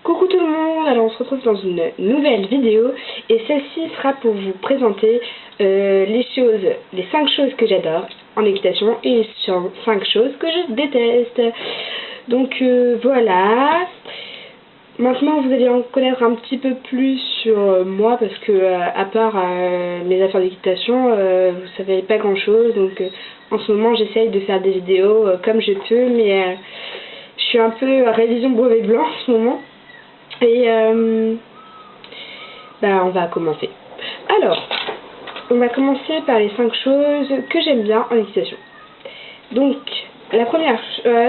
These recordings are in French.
Coucou tout le monde, alors on se retrouve dans une nouvelle vidéo et celle-ci sera pour vous présenter les 5 choses que j'adore en équitation et 5 choses que je déteste. Donc voilà, maintenant vous allez en connaître un petit peu plus sur moi parce que à part mes affaires d'équitation, vous savez pas grand chose, donc en ce moment j'essaye de faire des vidéos comme je peux, mais je suis un peu à révision brevet blanc en ce moment. Et on va commencer. Alors, on va commencer par les 5 choses que j'aime bien en équitation. Donc, la première,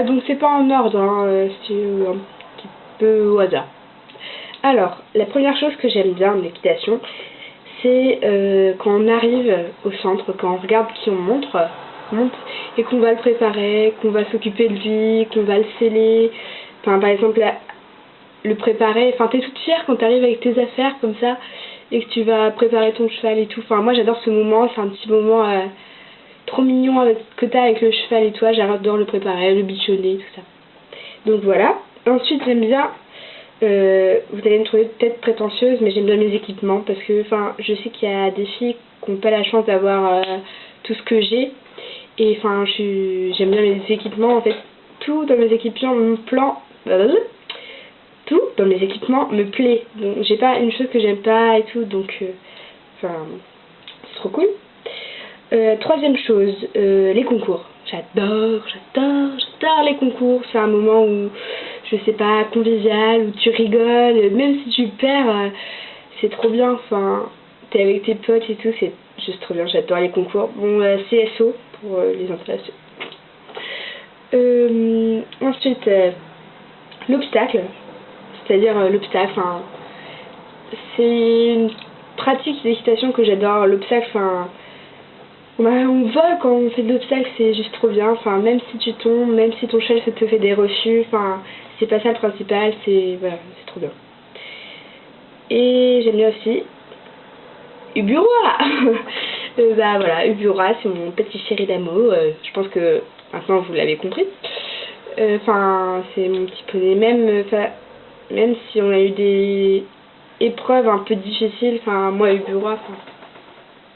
donc c'est pas en ordre, hein, c'est un petit peu au hasard. Alors, la première chose que j'aime bien en équitation, c'est quand on arrive au centre, quand on regarde qui on monte, et qu'on va le préparer, qu'on va s'occuper de lui, qu'on va le sceller. Enfin, par exemple, le préparer, enfin t'es toute fière quand t'arrives avec tes affaires comme ça et que tu vas préparer ton cheval et tout. Enfin moi j'adore ce moment, c'est un petit moment trop mignon que t'as avec le cheval et toi, j'adore le préparer, le bichonner, tout ça. Donc voilà. Ensuite j'aime bien, vous allez me trouver peut-être prétentieuse, mais j'aime bien mes équipements parce que enfin je sais qu'il y a des filles qui n'ont pas la chance d'avoir tout ce que j'ai et enfin j'aime bien mes équipements en fait. Tout dans mes équipements tout dans mes équipements me plaît. Donc j'ai pas une chose que j'aime pas et tout, donc c'est trop cool. Troisième chose, les concours. J'adore les concours. C'est un moment où, je sais pas, convivial, où tu rigoles, même si tu perds, c'est trop bien. Enfin, t'es avec tes potes et tout, c'est juste trop bien. J'adore les concours. Bon, CSO pour les intéressés. Ensuite, l'obstacle. C'est-à-dire l'obstacle, enfin, c'est une pratique d'équitation que j'adore. L'obstacle, enfin, on vole quand on fait de l'obstacle, c'est juste trop bien. Enfin, même si tu tombes, même si ton cheval te fait des refus, enfin, c'est pas ça le principal, c'est voilà, c'est trop bien. Et j'aime bien aussi Ubura. Voilà, Ubura, c'est mon petit chéri d'amour. Je pense que maintenant vous l'avez compris. Enfin, c'est mon petit poney, même si on a eu des épreuves un peu difficiles, enfin moi Ubura,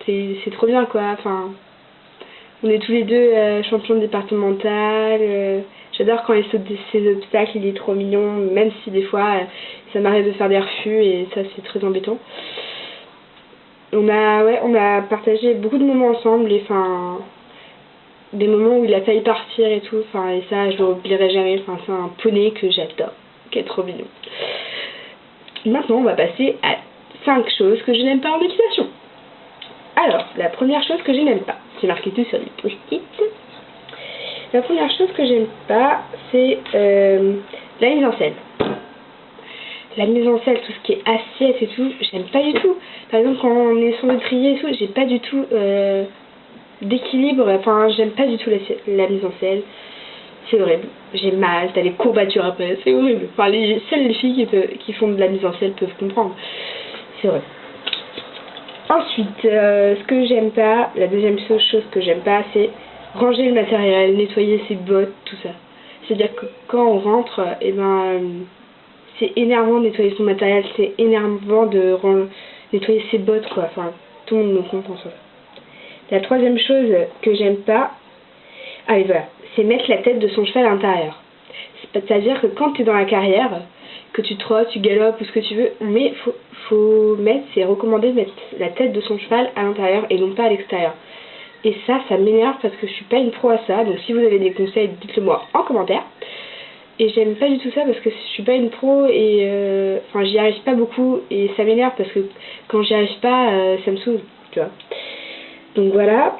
c'est trop bien quoi, enfin on est tous les deux champions départemental, j'adore quand il saute ces obstacles, il est trop mignon, même si des fois ça m'arrive de faire des refus et ça c'est très embêtant. On a partagé beaucoup de moments ensemble et enfin des moments où il a failli partir et tout, enfin et ça je l'oublierai jamais, enfin c'est un poney que j'adore, qui est trop mignon. Maintenant on va passer à 5 choses que je n'aime pas en équitation. Alors, la première chose que je n'aime pas, j'ai marqué tout sur les post-it. La première chose que j'aime pas, c'est la mise en selle. La mise en selle, tout ce qui est assiette et tout, j'aime pas du tout. Par exemple, quand on est sur le trier et tout, j'ai pas du tout d'équilibre, enfin, j'aime pas du tout la mise en selle. C'est horrible, j'ai mal, t'as les courbatures après, c'est horrible. Enfin, seules les filles qui font de la mise en selle peuvent comprendre. C'est horrible. Ensuite, ce que j'aime pas, la deuxième chose que j'aime pas, c'est ranger le matériel, nettoyer ses bottes, tout ça. C'est-à-dire que quand on rentre, c'est énervant de nettoyer son matériel, c'est énervant de nettoyer ses bottes, quoi. Enfin, tout le monde me comprend ça. La troisième chose que j'aime pas, c'est mettre la tête de son cheval à l'intérieur. C'est-à-dire que quand tu es dans la carrière, que tu trottes, tu galopes ou ce que tu veux, mais c'est recommandé de mettre la tête de son cheval à l'intérieur et non pas à l'extérieur. Et ça m'énerve parce que je suis pas une pro à ça, donc si vous avez des conseils, dites-le moi en commentaire. Et j'aime pas du tout ça parce que je suis pas une pro et enfin j'y arrive pas beaucoup et ça m'énerve parce que quand j'y arrive pas, ça me saoule, tu vois. Donc voilà.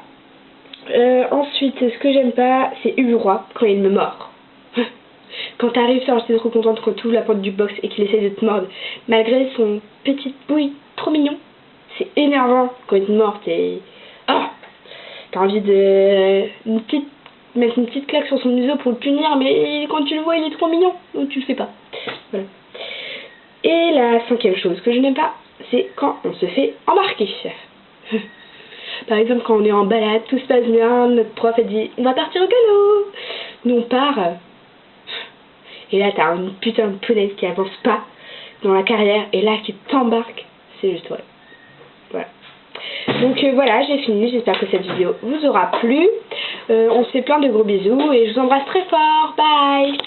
Ensuite, ce que j'aime pas, c'est Ubura quand il me mord. Quand t'arrives, j'étais trop contente quand tu ouvres la porte du box et qu'il essaie de te mordre. Malgré son petite bouille trop mignon, c'est énervant quand il te mord. T'as envie de mettre une petite claque sur son museau pour le punir, mais quand tu le vois, il est trop mignon, donc tu le fais pas. Voilà. Et la cinquième chose que je n'aime pas, c'est quand on se fait embarquer. Par exemple, quand on est en balade, tout se passe bien, notre prof a dit on va partir au galop. Nous on part. Et là, t'as une putain de poney qui avance pas. dans la carrière et là qui t'embarque, c'est juste vrai. Voilà. Donc voilà, j'ai fini, j'espère que cette vidéo vous aura plu. On se fait plein de gros bisous et je vous embrasse très fort, bye.